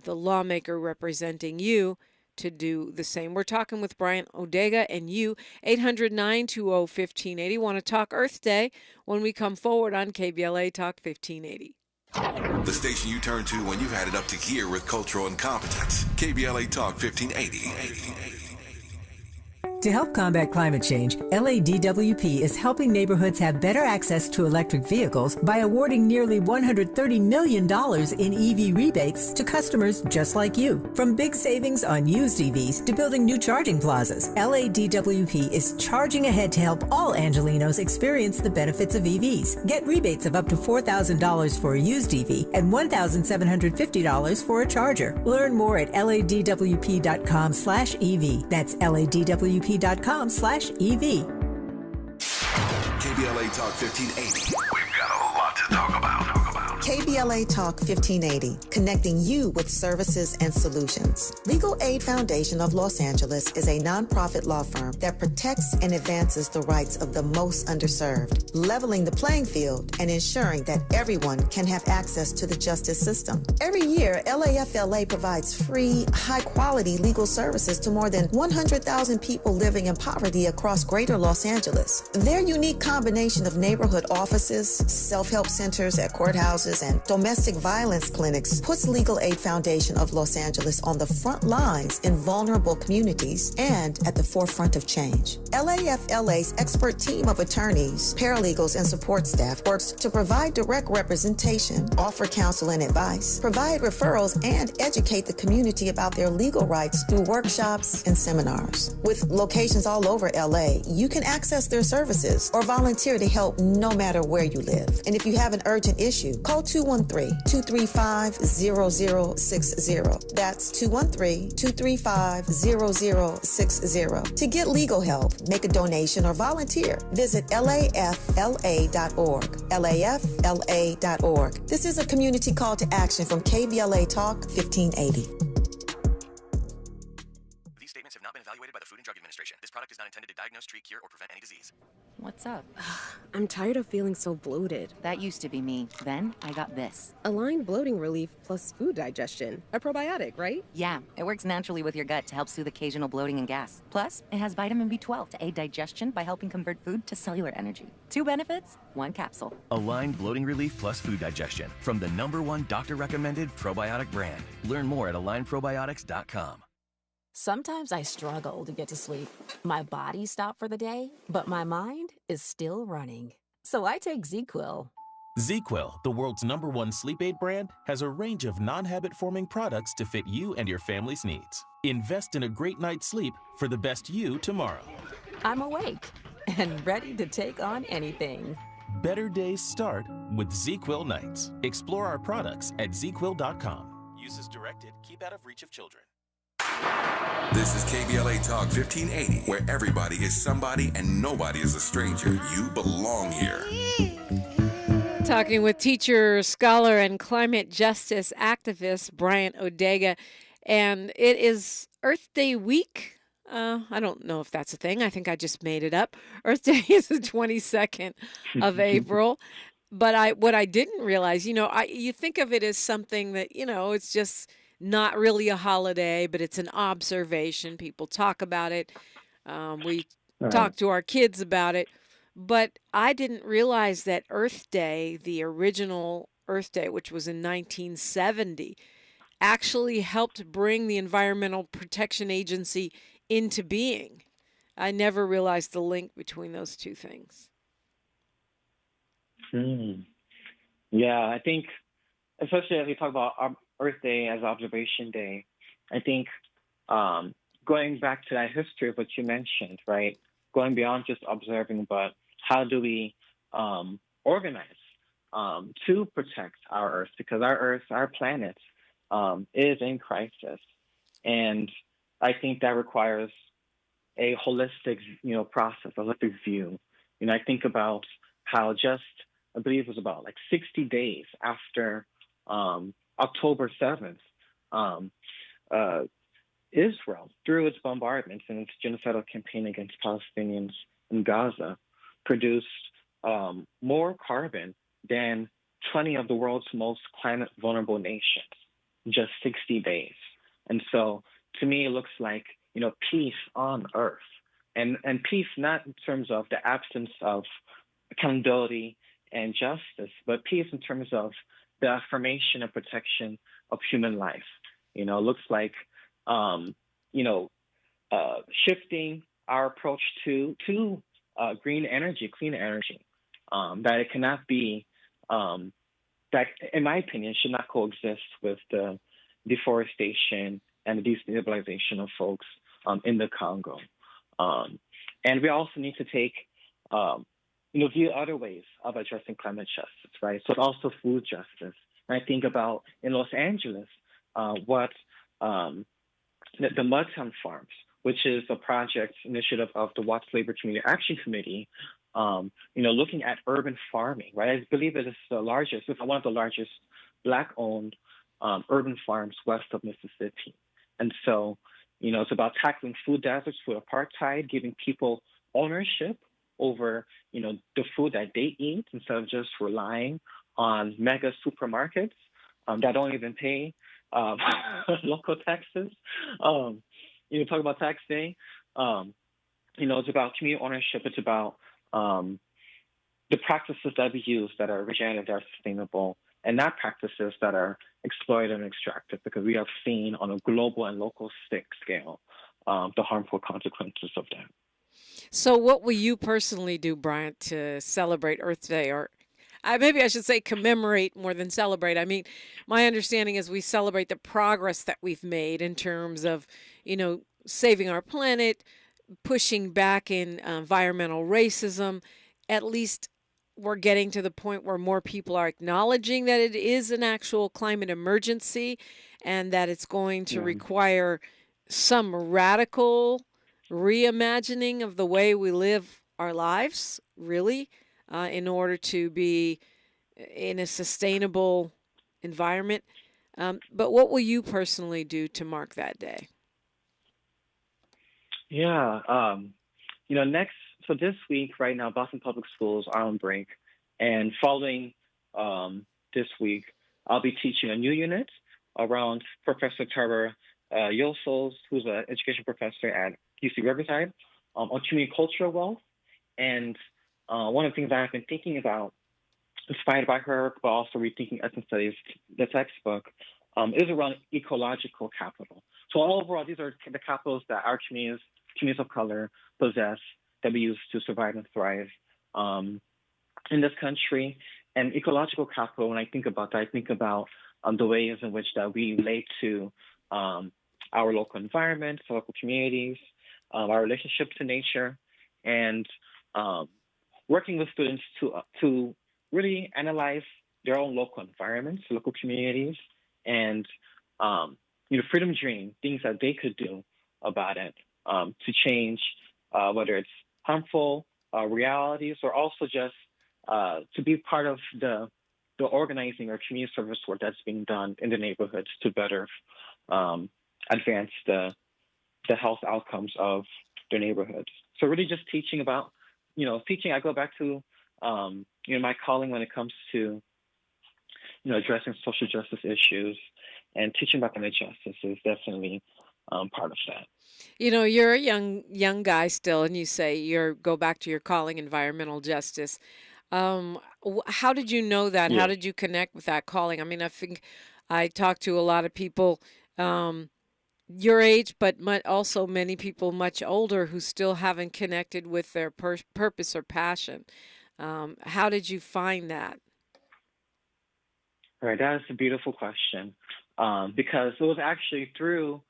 the lawmaker representing you to do the same. We're talking with Bryant Odega and you, 800-920-1580. Want to talk Earth Day when we come forward on KBLA Talk 1580. The station you turn to when you've had it up to gear with cultural incompetence. KBLA Talk 1580. To help combat climate change, LADWP is helping neighborhoods have better access to electric vehicles by awarding nearly $130 million in EV rebates to customers just like you. From big savings on used EVs to building new charging plazas, LADWP is charging ahead to help all Angelinos experience the benefits of EVs. Get rebates of up to $4,000 for a used EV and $1,750 for a charger. Learn more at ladwp.com/EV. That's ladwp.com/EV. KBLA Talk 1580. We've got a lot to talk about. KBLA Talk 1580, connecting you with services and solutions. Legal Aid Foundation of Los Angeles is a nonprofit law firm that protects and advances the rights of the most underserved, leveling the playing field and ensuring that everyone can have access to the justice system. Every year, LAFLA provides free, high-quality legal services to more than 100,000 people living in poverty across greater Los Angeles. Their unique combination of neighborhood offices, self-help centers at courthouses, and domestic violence clinics puts Legal Aid Foundation of Los Angeles on the front lines in vulnerable communities and at the forefront of change. LAFLA's expert team of attorneys, paralegals, and support staff works to provide direct representation, offer counsel and advice, provide referrals, and educate the community about their legal rights through workshops and seminars. With locations all over LA, you can access their services or volunteer to help no matter where you live. And if you have an urgent issue, call 213-235-0060. That's 213-235-0060. To get legal help, make a donation, or volunteer, visit LAFLA.org. LAFLA.org. This is a community call to action from KBLA Talk 1580. These statements have not been evaluated by the Food and Drug Administration. This product is not intended to diagnose, treat, cure, or prevent any disease. What's up? I'm tired of feeling so bloated. That used to be me. Then I got this. Align Bloating Relief plus food digestion. A probiotic, right? Yeah, it works naturally with your gut to help soothe occasional bloating and gas. Plus, it has vitamin B12 to aid digestion by helping convert food to cellular energy. 2 benefits, 1 capsule. Align Bloating Relief plus food digestion from the #1 doctor-recommended probiotic brand. Learn more at alignprobiotics.com. Sometimes I struggle to get to sleep. My body stopped for the day, but my mind is still running. So I take ZzzQuil. ZzzQuil, the world's #1 sleep aid brand, has a range of non-habit-forming products to fit you and your family's needs. Invest in a great night's sleep for the best you tomorrow. I'm awake and ready to take on anything. Better days start with ZzzQuil nights. Explore our products at ZzzQuil.com. Use as directed. Keep out of reach of children. This is KBLA Talk 1580, where everybody is somebody and nobody is a stranger. You belong here. Talking with teacher, scholar, and climate justice activist Bryant Odega. And it is Earth Day week. I don't know if that's a thing. I think I just made it up. Earth Day is the 22nd of April. But what I didn't realize, you think of it as something that, it's just not really a holiday, but it's an observation. People talk about it. We talk to our kids about it. But I didn't realize that Earth Day, the original Earth Day, which was in 1970, actually helped bring the Environmental Protection Agency into being. I never realized the link between those two things. Yeah, I think, especially as we talk about Earth Day as Observation Day, I think going back to that history of what you mentioned, right? Going beyond just observing, but how do we organize to protect our Earth? Because our Earth, our planet, is in crisis. And I think that requires a holistic, process, a holistic view. I think about how I believe it was about 60 days after October 7th, Israel, through its bombardments and its genocidal campaign against Palestinians in Gaza, produced more carbon than 20 of the world's most climate vulnerable nations in just 60 days. And so to me, it looks like, peace on Earth, and peace not in terms of the absence of accountability and justice, but peace in terms of the affirmation and protection of human life. It looks like, shifting our approach to green energy, clean energy, that it cannot be, that, in my opinion, should not coexist with the deforestation and the destabilization of folks in the Congo. And we also need to take, view other ways of addressing climate justice, right? So also food justice. And I think about in Los Angeles, what the Mudtown Farms, which is a project initiative of the Watts Labor Community Action Committee, looking at urban farming, right? I believe it is one of the largest Black-owned urban farms west of Mississippi. And so, it's about tackling food deserts, food apartheid, giving people ownership over, the food that they eat instead of just relying on mega supermarkets that don't even pay local taxes. Talk about tax day. It's about community ownership. It's about the practices that we use that are regenerative, that are sustainable, and not practices that are exploited and extractive, because we have seen on a global and local scale the harmful consequences of that. So what will you personally do, Bryant, to celebrate Earth Day? Or maybe I should say commemorate more than celebrate. I mean, my understanding is we celebrate the progress that we've made in terms of, saving our planet, pushing back in environmental racism. At least we're getting to the point where more people are acknowledging that it is an actual climate emergency and that it's going to require some radical reimagining of the way we live our lives, really, in order to be in a sustainable environment. But what will you personally do to mark that day? Yeah, so this week, right now, Boston Public Schools are on break. And following this week, I'll be teaching a new unit around Professor Tara Yosols, who's an education professor at UC Riverside, on community cultural wealth. And one of the things that I've been thinking about, inspired by her work, but also rethinking ethnic studies, the textbook, is around ecological capital. So overall, these are the capitals that our communities of color possess, that we use to survive and thrive in this country. And ecological capital, when I think about that, I think about the ways in which that we relate to our local environments, local communities, our relationship to nature, and working with students to really analyze their own local environments, local communities, and freedom dream, things that they could do about it to change, whether it's harmful realities or also just to be part of the organizing or community service work that's being done in the neighborhoods to better advance the health outcomes of their neighborhoods. So really just teaching about, I go back to, my calling when it comes to, addressing social justice issues, and teaching about climate justice is definitely part of that. You're a young guy still, and you say go back to your calling, environmental justice. How did you know that? Yeah. How did you connect with that calling? I mean, I think I talk to a lot of people your age, but also many people much older who still haven't connected with their purpose or passion. How did you find that? Right, that is a beautiful question because it was actually through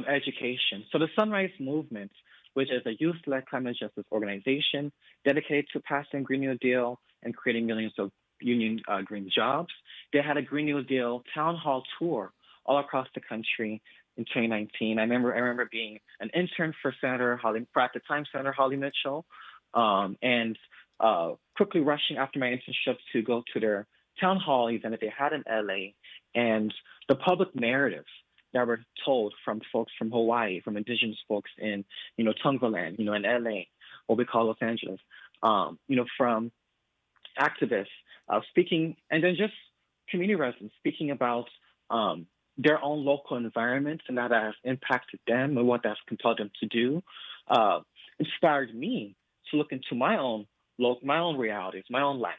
education. So the Sunrise Movement, which is a youth-led climate justice organization dedicated to passing Green New Deal and creating millions of union green jobs, they had a Green New Deal town hall tour all across the country in 2019. I remember being an intern for at the time Senator Holly Mitchell, and quickly rushing after my internship to go to their town hall event that they had in LA, and the public narratives that were told from folks from Hawaii, from indigenous folks in, Tongvaland, in LA, what we call Los Angeles, from activists speaking, and then just community residents speaking about their own local environments and how that has impacted them and what that's compelled them to do, inspired me to look into my own realities, my own life,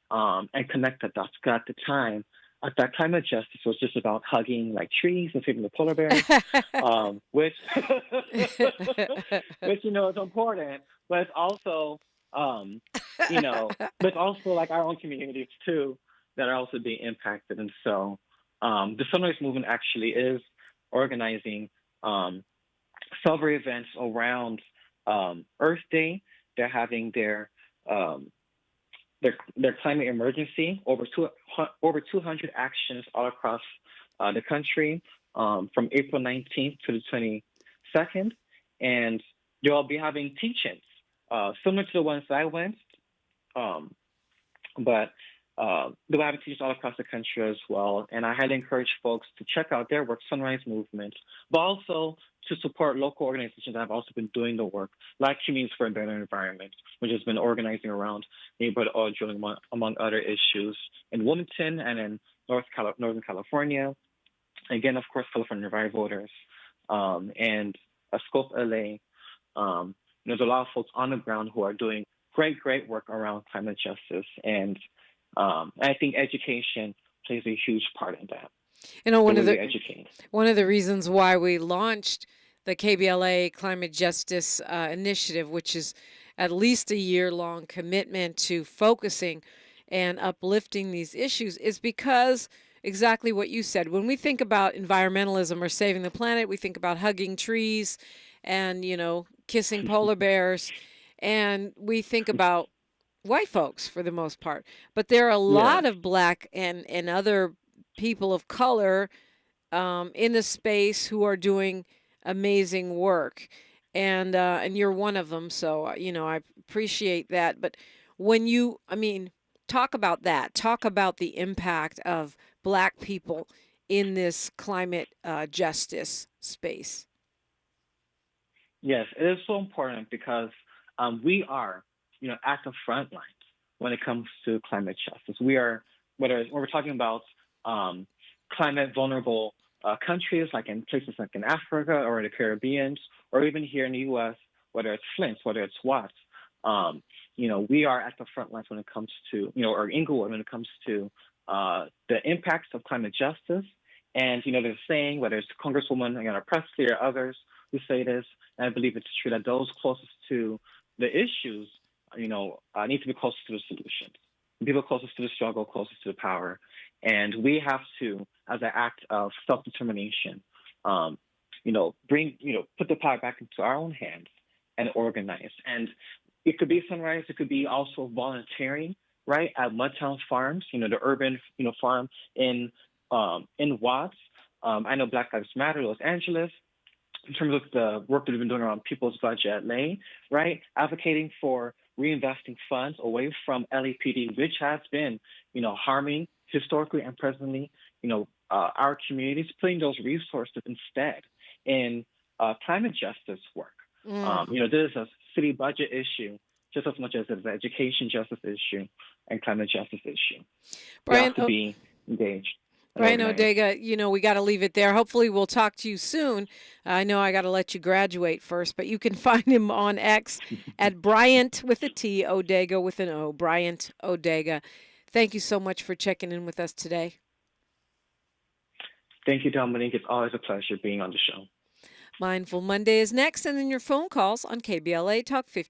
and connect the dots. Because at the time, I thought climate justice was just about hugging like trees and saving the polar bears, which is important, but it's also, but it's also like our own communities too that are also being impacted. And so the Sunrise Movement actually is organizing several events around Earth Day. They're having their climate emergency, over 200 actions all across the country from April 19th to the 22nd. And they'll be having teach-ins similar to the ones that I went, but they'll have teachers all across the country as well. And I highly encourage folks to check out their work, Sunrise Movement, but also to support local organizations that have also been doing the work, like Communities for a Better Environment, which has been organizing around neighborhood oil drilling, among other issues, in Wilmington and in Northern California. Again, of course, California Revive Voters, and Scope LA. There's a lot of folks on the ground who are doing great work around climate justice. And I think education plays a huge part in that. One of the reasons why we launched the KBLA Climate Justice Initiative, which is at least a year-long commitment to focusing and uplifting these issues, is because exactly what you said. When we think about environmentalism or saving the planet, we think about hugging trees and, kissing polar bears, and we think about white folks for the most part. But there are a lot of Black and other people of color in the space who are doing amazing work, and you're one of them. So I appreciate that. But when talk about that. Talk about the impact of Black people in this climate justice space. Yes, it is so important because we are, at the front lines when it comes to climate justice. We are, when we're talking about climate vulnerable countries, like in places like in Africa or the Caribbean, or even here in the U.S., whether it's Flint, whether it's Watts, we are at the front lines when it comes to, or Inglewood when it comes to the impacts of climate justice. And, there's a saying, whether it's Congresswoman Presley or others who say this, and I believe it's true, that those closest to the issues, need to be closest to the solutions. People closest to the struggle, closest to the power. And we have to, as an act of self-determination, put the power back into our own hands and organize. And it could be Sunrise, it could be also volunteering, right, at Mudtown Farms, the urban, farm in Watts, I know Black Lives Matter Los Angeles, in terms of the work that we've been doing around People's Budget LA, right? Advocating for reinvesting funds away from LAPD, which has been, harming historically and presently, our communities, putting those resources instead in climate justice work. This is a city budget issue just as much as it's an education justice issue and climate justice issue. We have to be engaged. Bryant Odega, we got to leave it there. Hopefully we'll talk to you soon. I know I got to let you graduate first, but you can find him on X at Bryant with a T, Odega with an O, Bryant Odega. Thank you so much for checking in with us today. Thank you, Dominique. It's always a pleasure being on the show. Mindful Monday is next, and then your phone calls on KBLA Talk 15.